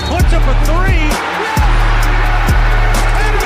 Puts up a three. Yes! And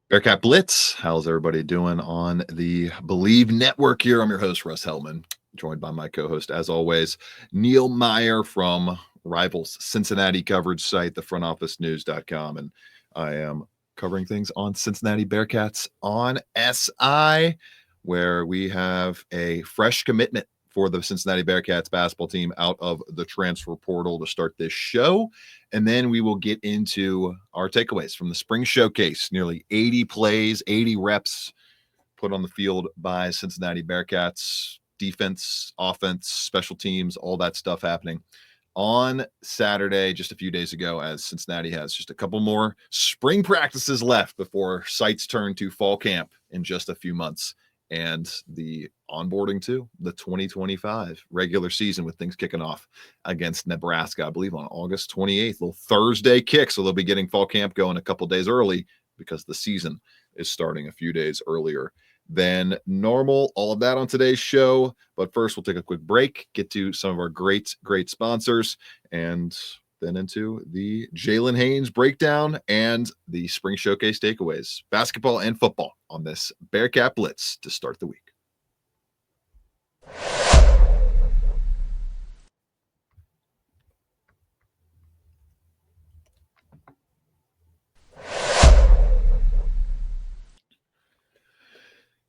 Bearcat Blitz. How's everybody doing on the Believe Network here? I'm your host, Russ Hellman, joined by my co-host, as always, Neil Meyer from Rivals Cincinnati coverage site, thefrontofficenews.com. And I am covering things on Cincinnati Bearcats on SI, where we have a fresh commitment for the Cincinnati Bearcats basketball team out of the transfer portal to start this show. And then we will get into our takeaways from the spring showcase. Nearly 80 plays, 80 reps put on the field by Cincinnati Bearcats. Defense, offense, special teams, all that stuff happening on Saturday, just a few days ago, as Cincinnati has just a couple more spring practices left before sights turn to fall camp in just a few months. And the onboarding to the 2025 regular season, with things kicking off against Nebraska, I believe on August 28th, little Thursday kick. So they'll be getting fall camp going a couple days early because the season is starting a few days earlier than normal. All of that on today's show. But first, we'll take a quick break, get to some of our great sponsors, and then into the Jalen Haynes breakdown and the spring showcase takeaways, basketball and football, on this Bearcat Blitz to start the week.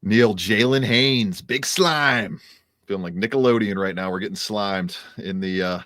Neil, Jalen Haynes, big slime. Feeling like Nickelodeon right now. We're getting slimed in the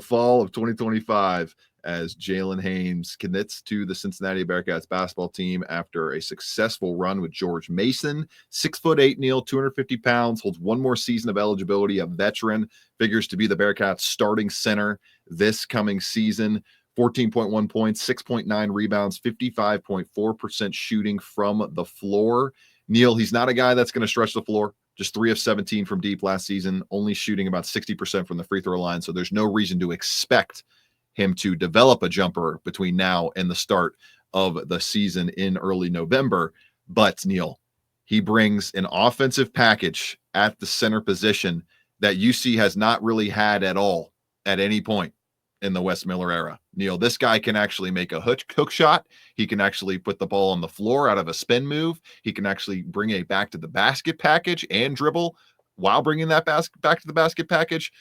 fall of 2025 as Jalen Haynes commits to the Cincinnati Bearcats basketball team after a successful run with George Mason. 6'8", Neil, 250 pounds, holds one more season of eligibility, a veteran, figures to be the Bearcats starting center this coming season. 14.1 points, 6.9 rebounds, 55.4% shooting from the floor. Neil, he's not a guy that's going to stretch the floor. Just 3 of 17 from deep last season, only shooting about 60% from the free throw line. So there's no reason to expect him to develop a jumper between now and the start of the season in early November. But Neil, he brings an offensive package at the center position that UC has not really had at all at any point in the Wes Miller era. Neil, this guy can actually make a hook shot. He can actually put the ball on the floor out of a spin move. He can actually bring a back to the basket package and dribble while bringing that back to the basket package.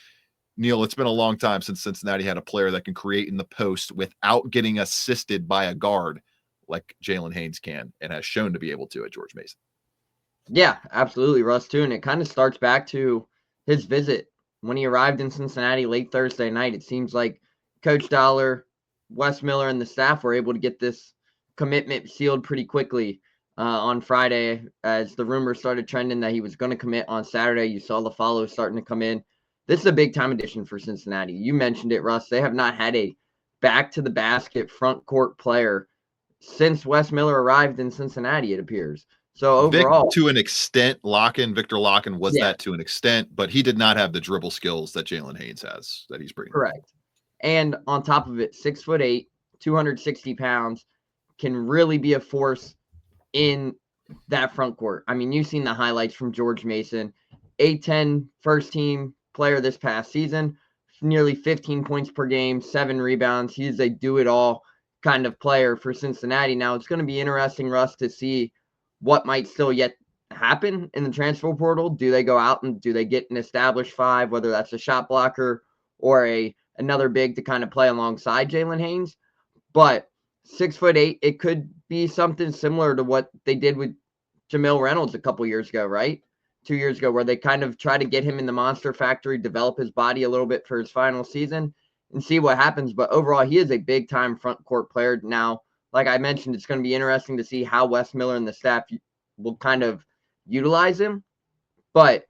Neil, it's been a long time since Cincinnati had a player that can create in the post without getting assisted by a guard like Jalen Haynes can, and has shown to be able to at George Mason. Yeah, absolutely, Russ, too. And it kind of starts back to his visit when he arrived in Cincinnati late Thursday night. It seems like Coach Dollar, Wes Miller, and the staff were able to get this commitment sealed pretty quickly on Friday, as the rumors started trending that he was going to commit on Saturday. You saw the follows starting to come in. This is a big-time addition for Cincinnati. You mentioned it, Russ. They have not had a back-to-the-basket front-court player since Wes Miller arrived in Cincinnati, it appears. So overall, to an extent, Victor Locken was that to an extent, but he did not have the dribble skills that Jalen Haynes has that he's bringing. Correct. And on top of it, 6'8", 260 pounds, can really be a force in that front court. I mean, you've seen the highlights from George Mason, A-10 first-team player this past season, nearly 15 points per game, 7 rebounds. He's a do-it-all kind of player for Cincinnati. Now, it's going to be interesting, Russ, to see what might still yet happen in the transfer portal. Do they go out and do they get an established 5, whether that's a shot blocker or another big to kind of play alongside Jalen Haynes? But 6'8", it could be something similar to what they did with Jamil Reynolds a couple years ago, right? 2 years ago, where they kind of try to get him in the monster factory, develop his body a little bit for his final season and see what happens. But overall, he is a big time front court player. Now, like I mentioned, it's going to be interesting to see how Wes Miller and the staff will kind of utilize him, but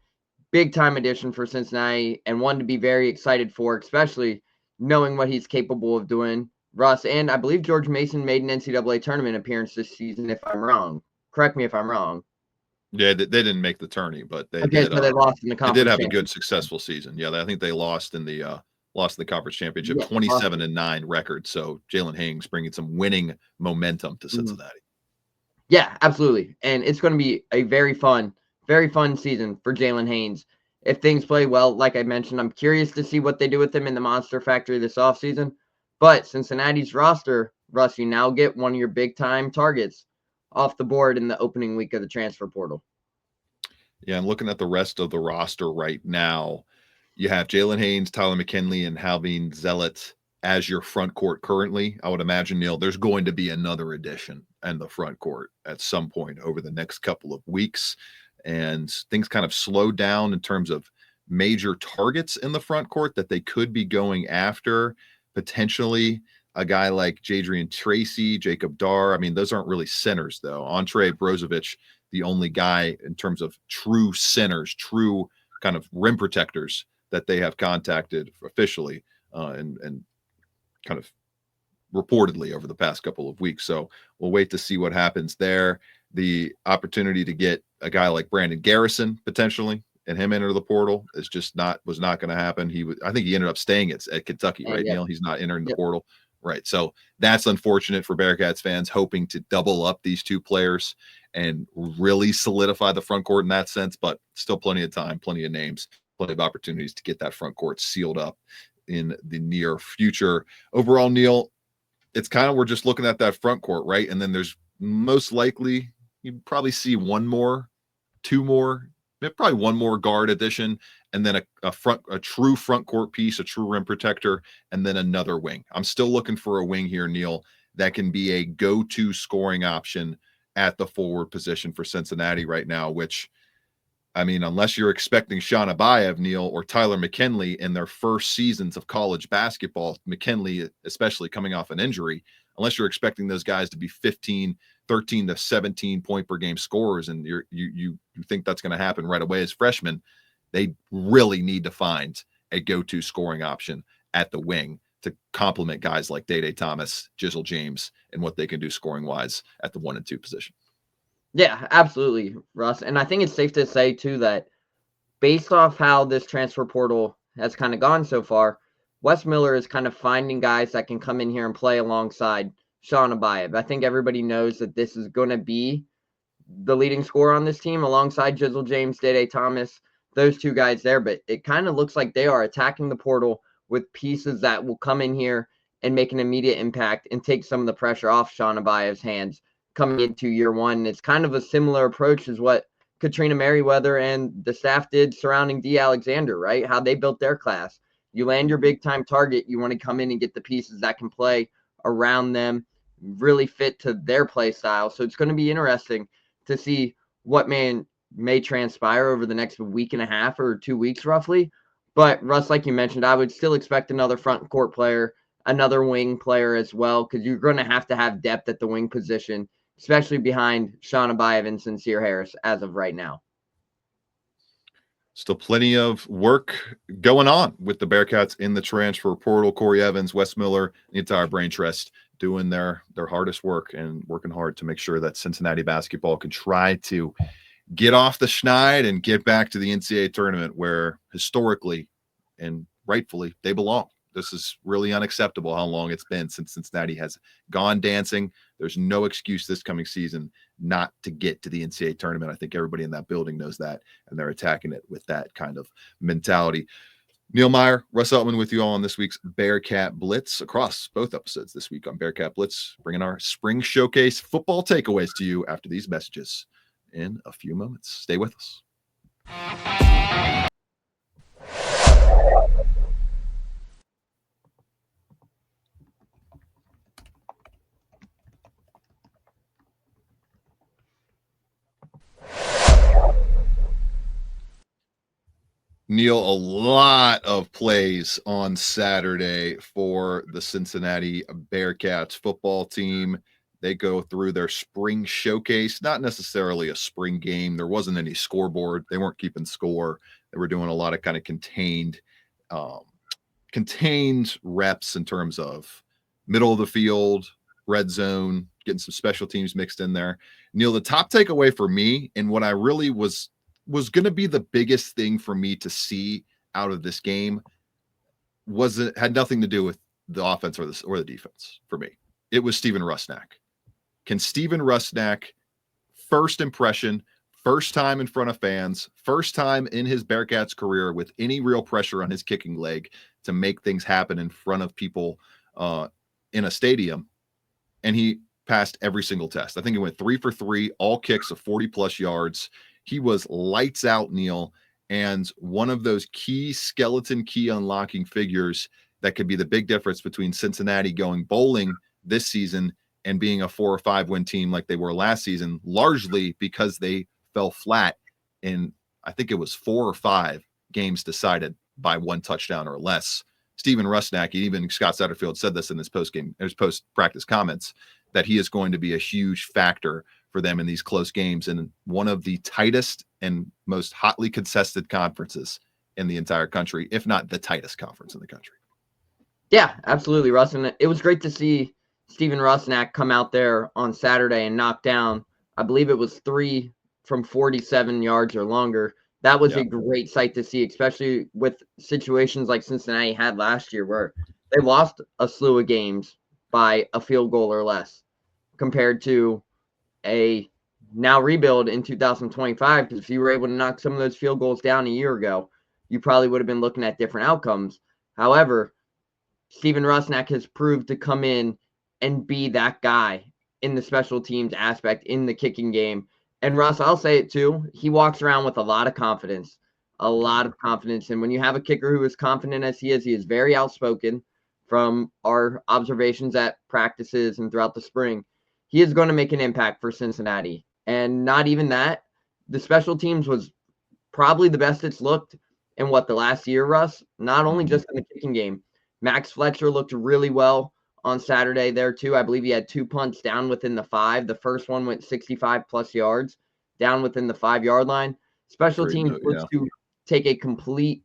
big time addition for Cincinnati, and one to be very excited for, especially knowing what he's capable of doing. Russ, and I believe George Mason made an NCAA tournament appearance this season, if I'm wrong. Correct me if I'm wrong. Yeah, they didn't make the tourney, but they did. So they lost in the conference. They did have a good, successful season. Yeah, I think they lost in the lost the conference championship, Yeah, 27-9 record. So Jalen Haynes bringing some winning momentum to Cincinnati. Yeah, absolutely. And it's going to be a very fun season for Jalen Haynes. If things play well, like I mentioned, I'm curious to see what they do with him in the Monster Factory this offseason. But Cincinnati's roster, Russ, you now get one of your big-time targets off the board in the opening week of the transfer portal. Yeah, I'm looking at the rest of the roster right now. You have Jalen Haynes, Tyler McKinley, and Halvin Zealot as your front court currently. I would imagine, Neil, there's going to be another addition in the front court at some point over the next couple of weeks. And things kind of slowed down in terms of major targets in the front court that they could be going after. Potentially a guy like Jadrian Tracy, Jacob Dar. I mean, those aren't really centers, though. Andre Brozovic, the only guy in terms of true centers, true kind of rim protectors that they have contacted officially and kind of reportedly over the past couple of weeks. So we'll wait to see what happens there. The opportunity to get a guy like Brandon Garrison potentially and him enter the portal was not going to happen. I think he ended up staying at Kentucky, right, Yep. Neil? He's not entering the portal. Right. So that's unfortunate for Bearcats fans, hoping to double up these two players and really solidify the front court in that sense, but still plenty of time, plenty of names, plenty of opportunities to get that front court sealed up in the near future. Overall, Neil, it's kind of, we're just looking at that front court, right? And then there's most likely, you probably see one more, two more, probably one more guard addition, and then a true front court piece, a true rim protector, and then another wing. I'm still looking for a wing here, Neil, that can be a go-to scoring option at the forward position for Cincinnati right now, which, I mean, unless you're expecting Sean Abayev, Neil, or Tyler McKinley in their first seasons of college basketball, McKinley especially coming off an injury, unless you're expecting those guys to be 13 to 17 point per game scorers, and you think that's going to happen right away as freshmen, they really need to find a go-to scoring option at the wing to complement guys like Day Thomas, Jizzle James, and what they can do scoring-wise at the 1 and 2 position. Yeah, absolutely, Russ. And I think it's safe to say, too, that based off how this transfer portal has kind of gone so far, Wes Miller is kind of finding guys that can come in here and play alongside Sean Abayev. I think everybody knows that this is going to be the leading scorer on this team alongside Jizzle James, Day Thomas, those two guys there. But it kind of looks like they are attacking the portal with pieces that will come in here and make an immediate impact and take some of the pressure off Sean Abayev's hands coming into year one. It's kind of a similar approach as what Katrina Merriweather and the staff did surrounding D. Alexander, right? How they built their class. You land your big-time target, you want to come in and get the pieces that can play around them, really fit to their play style. So it's going to be interesting to see what may transpire over the next week and a half or 2 weeks roughly. But Russ, like you mentioned, I would still expect another front court player, another wing player as well, because you're going to have depth at the wing position, especially behind Sean Abayev and Sincere Harris as of right now. Still plenty of work going on with the Bearcats in the transfer portal. Corey Evans, Wes Miller, the entire brain trust doing their hardest work and working hard to make sure that Cincinnati basketball can try to get off the schneid and get back to the NCAA tournament where historically and rightfully they belong. This is really unacceptable how long it's been since Cincinnati has gone dancing. There's no excuse this coming season not to get to the NCAA tournament. I think everybody in that building knows that, and they're attacking it with that kind of mentality. Neil Meyer, Russ Eltman with you all on this week's Bearcat Blitz across both episodes this week on Bearcat Blitz, bringing our spring showcase football takeaways to you after these messages in a few moments. Stay with us. Neil, a lot of plays on Saturday for the Cincinnati Bearcats football team. They go through their spring showcase, not necessarily a spring game. There wasn't any scoreboard. They weren't keeping score. They were doing a lot of kind of contained reps in terms of middle of the field, red zone, getting some special teams mixed in there. Neil, the top takeaway for me and what I really was going to be the biggest thing for me to see out of this game, had nothing to do with the offense or the defense for me. It was Steven Rusnak. Can Steven Rusnak, first impression, first time in front of fans, first time in his Bearcats career with any real pressure on his kicking leg to make things happen in front of people in a stadium, and he passed every single test. I think he went 3 for 3, all kicks of 40+ yards. He was lights out, Neil, and one of those key unlocking figures that could be the big difference between Cincinnati going bowling this season and being a 4 or 5 win team like they were last season, largely because they fell flat in, I think it was 4 or 5 games decided by 1 touchdown or less. Steven Rusnak, even Scott Satterfield said this in his post-practice comments, that he is going to be a huge factor for them in these close games in one of the tightest and most hotly contested conferences in the entire country, if not the tightest conference in the country. Yeah, absolutely, Russ. And it was great to see Steven Rusnak come out there on Saturday and knock down, I believe it was 3 from 47 yards or longer. That was a great sight to see, especially with situations like Cincinnati had last year where they lost a slew of games by a field goal or less compared to a now rebuild in 2025. Because if you were able to knock some of those field goals down a year ago, you probably would have been looking at different outcomes. However, Steven Rusnak has proved to come in and be that guy in the special teams aspect in the kicking game. And Russ, I'll say it too, he walks around with a lot of confidence. And when you have a kicker who is confident as he is very outspoken from our observations at practices and throughout the spring. He is going to make an impact for Cincinnati. And not even that, the special teams was probably the best it's looked in the last year, Russ, not only just in the kicking game. Max Fletcher looked really well on Saturday there too. I believe he had 2 punts down within the 5. The first one went 65+ yards down within the 5-yard line. Special teams looks to take a complete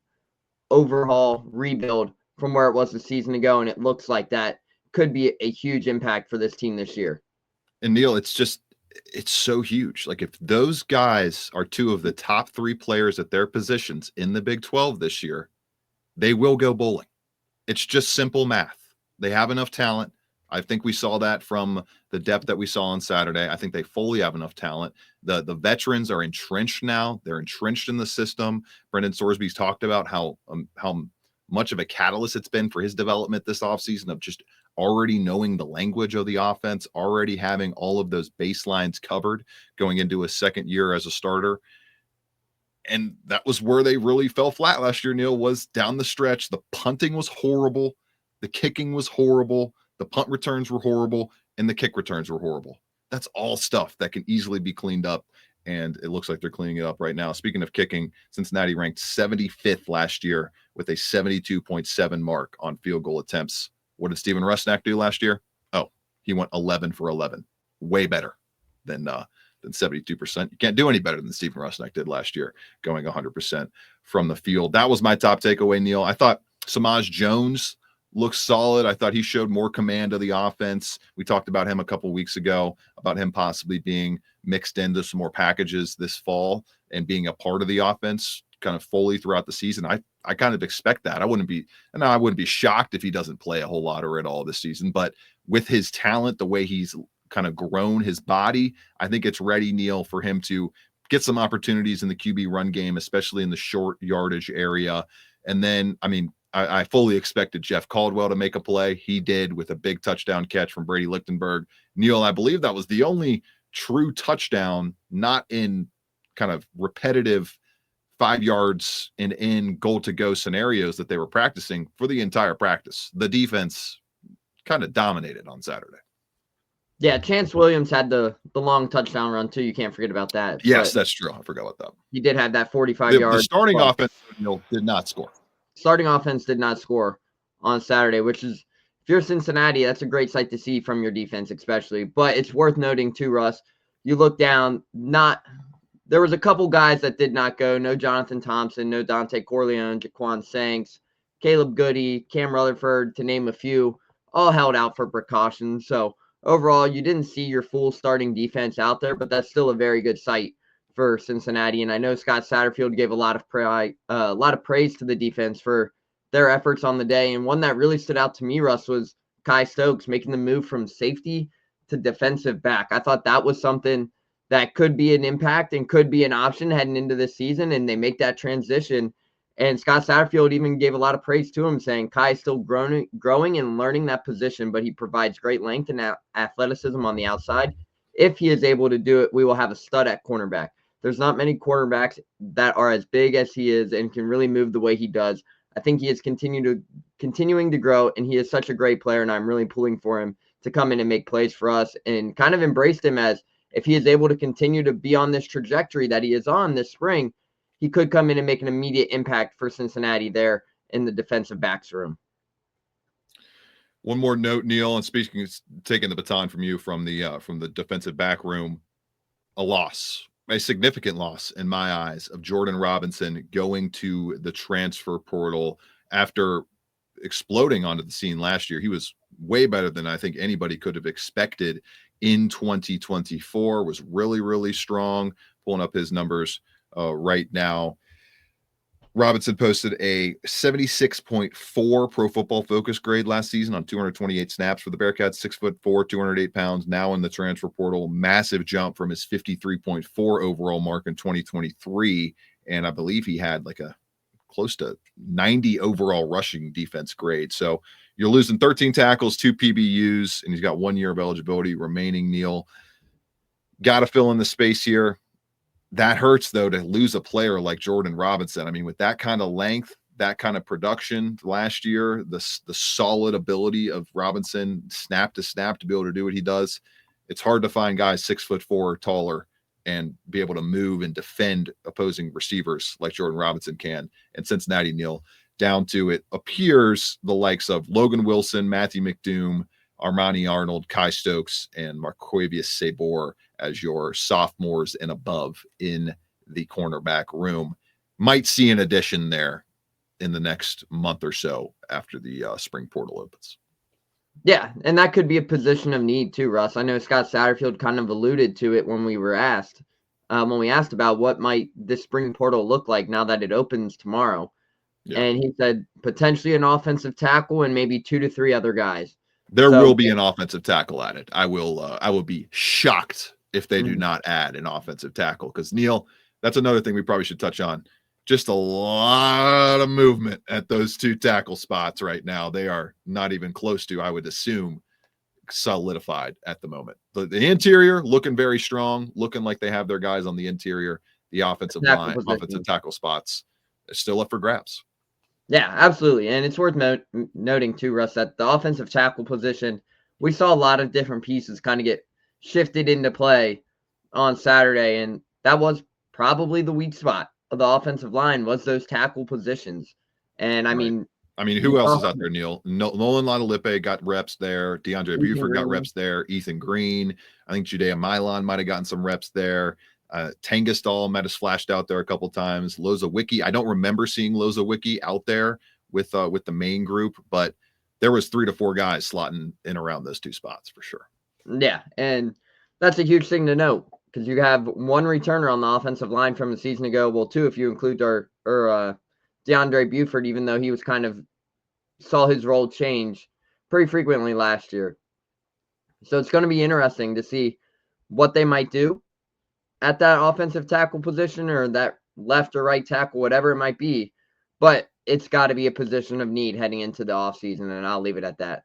overhaul rebuild from where it was a season ago, and it looks like that could be a huge impact for this team this year. And Neil, it's so huge. Like, if those guys are 2 of the top 3 players at their positions in the Big 12 this year, they will go bowling. It's just simple math. They have enough talent. I think we saw that from the depth that we saw on Saturday. I think they fully have enough talent. The veterans are entrenched now. They're entrenched in the system. Brendan Sorsby's talked about how much of a catalyst it's been for his development this offseason, of just already knowing the language of the offense, already having all of those baselines covered going into a second year as a starter. And that was where they really fell flat last year, Neil, was down the stretch. The punting was horrible. The kicking was horrible. The punt returns were horrible. And the kick returns were horrible. That's all stuff that can easily be cleaned up. And it looks like they're cleaning it up right now. Speaking of kicking, Cincinnati ranked 75th last year with a 72.7 mark on field goal attempts. What did Steven Rusnak do last year? Oh, he went 11 for 11. Way better than 72%. You can't do any better than Steven Rusnak did last year, going 100% from the field. That was my top takeaway, Neil. I thought Samaj Jones looks solid. I thought he showed more command of the offense. We talked about him a couple weeks ago, about him possibly being mixed into some more packages this fall and being a part of the offense kind of fully throughout the season. I kind of expect that. I wouldn't be shocked if he doesn't play a whole lot or at all this season, but with his talent, the way he's kind of grown his body, I think it's ready, Neil, for him to get some opportunities in the QB run game, especially in the short yardage area. And then, I fully expected Jeff Caldwell to make a play. He did, with a big touchdown catch from Brady Lichtenberg. Neil, I believe that was the only true touchdown, not in kind of repetitive 5 yards and in goal to go scenarios that they were practicing for the entire practice. The defense kind of dominated on Saturday. Yeah, Chance Williams had the long touchdown run too. You can't forget about that. Yes, that's true. I forgot about that. He did have that 45-yard. The starting offense did not score. Starting offense did not score on Saturday, which is, if you're Cincinnati, that's a great sight to see from your defense, especially. But it's worth noting too, Russ. You look down, there was a couple guys that did not go. No Jonathan Thompson, no Dante Corleone, Jaquan Sanks, Caleb Goody, Cam Rutherford, to name a few, all held out for precaution. So overall, you didn't see your full starting defense out there, but that's still a very good sight for Cincinnati. And I know Scott Satterfield gave a lot of praise to the defense for their efforts on the day. And one that really stood out to me, Russ, was Kai Stokes making the move from safety to defensive back. I thought that was something that could be an impact and could be an option heading into this season, and they make that transition. And Scott Satterfield even gave a lot of praise to him, saying Kai is still growing and learning that position, but he provides great length and athleticism on the outside. If he is able to do it, we will have a stud at cornerback. There's not many quarterbacks that are as big as he is and can really move the way he does. I think he is continuing to grow, and he is such a great player, and I'm really pulling for him to come in and make plays for us, and kind of embraced him as, if he is able to continue to be on this trajectory that he is on this spring, he could come in and make an immediate impact for Cincinnati there in the defensive backs room. One more note, Neil, and speaking, taking the baton from you from the defensive back room, a significant loss in my eyes of Jordan Robinson going to the transfer portal after exploding onto the scene last year. He was way better than I think anybody could have expected in 2024, was really, really strong. Pulling up his numbers right now. Robinson posted a 76.4 Pro Football Focus grade last season on 228 snaps for the Bearcats, 6'4", 208 pounds, now in the transfer portal. Massive jump from his 53.4 overall mark in 2023. And I believe he had like a close to 90 overall rushing defense grade. So you're losing 13 tackles, 2 PBUs, and he's got 1 year of eligibility remaining, Neil. Got to fill in the space here. That hurts, though, to lose a player like Jordan Robinson. I mean, with that kind of length, that kind of production last year, the solid ability of Robinson snap to snap to be able to do what he does, it's hard to find guys 6'4" or taller and be able to move and defend opposing receivers like Jordan Robinson can. And Cincinnati, Neil, down to, it appears, the likes of Logan Wilson, Matthew McDoom, Armani Arnold, Kai Stokes, and Marquavius Sabor as your sophomores and above in the cornerback room. Might see an addition there in the next month or so after the spring portal opens. Yeah, and that could be a position of need too, Russ. I know Scott Satterfield kind of alluded to it when we asked about what might this spring portal look like now that it opens tomorrow. Yeah. And he said potentially an offensive tackle and maybe 2 to 3 other guys. There will be an offensive tackle at it. I will be shocked if they do not add an offensive tackle, because, Neil, that's another thing we probably should touch on. Just a lot of movement at those 2 tackle spots right now. They are not even close to, I would assume, solidified at the moment. The interior looking very strong, looking like they have their guys on the interior. The offensive line, offensive tackle spots is still up for grabs. Yeah, absolutely. And it's worth noting too, Russ, that the offensive tackle position, we saw a lot of different pieces kind of get shifted into play on Saturday. And that was probably the weak spot of the offensive line, was those tackle positions. And I mean, who else is out there, Neil? Nolan Latalipe got reps there. DeAndre Buford got reps there. Ethan Green. I think Judea Milan might have gotten some reps there. Tangastal might have flashed out there a couple times. Loza Wiki, I don't remember seeing Loza Wiki out there with the main group, but there was 3 to 4 guys slotting in around those 2 spots for sure. Yeah, and that's a huge thing to note, because you have 1 returner on the offensive line from a season ago. Well, 2 if you include our DeAndre Buford, even though he was kind of saw his role change pretty frequently last year. So it's going to be interesting to see what they might do at that offensive tackle position, or that left or right tackle, whatever it might be. But it's got to be a position of need heading into the offseason, and I'll leave it at that.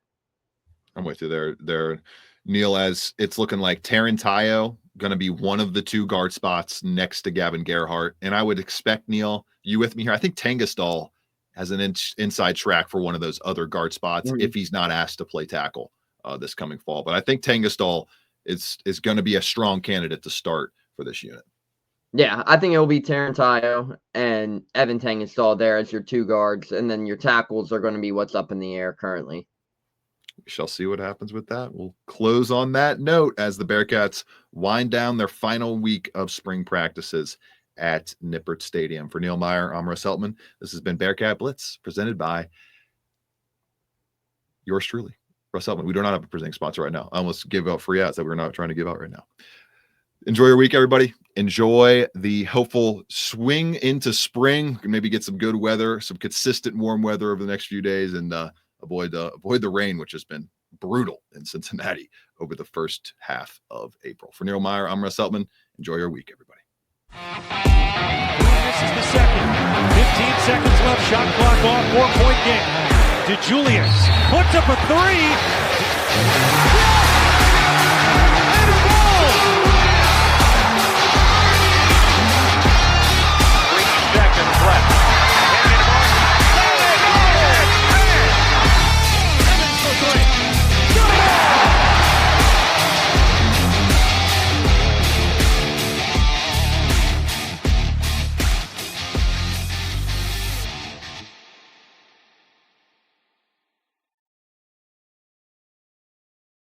I'm with you there, Neil, as it's looking like Tarantayo going to be one of the 2 guard spots next to Gavin Gerhardt. And I would expect, Neil, you with me here? I think Tangastal has an inside track for one of those other guard spots if he's not asked to play tackle this coming fall. But I think Tangastal is going to be a strong candidate to start for this unit. Yeah, I think it will be Tarantayo and Evan Tangastal there as your 2 guards, and then your tackles are going to be what's up in the air currently. We shall see what happens with that. We'll close on that note as the Bearcats wind down their final week of spring practices at Nippert Stadium. For Neil Meyer, I'm Russ Heltman. This has been Bearcat Blitz, presented by yours truly, Russ Heltman. We do not have a presenting sponsor right now. I almost gave out free ads that we're not trying to give out right now. Enjoy your week, everybody. Enjoy the hopeful swing into spring. Maybe get some good weather, some consistent warm weather over the next few days, and avoid the rain, which has been brutal in Cincinnati over the first half of April. For Neil Meyer, I'm Russ Heltman. Enjoy your week, everybody. This is the second. 15 seconds left. Shot clock off. 4-point game. DeJulius puts up a three.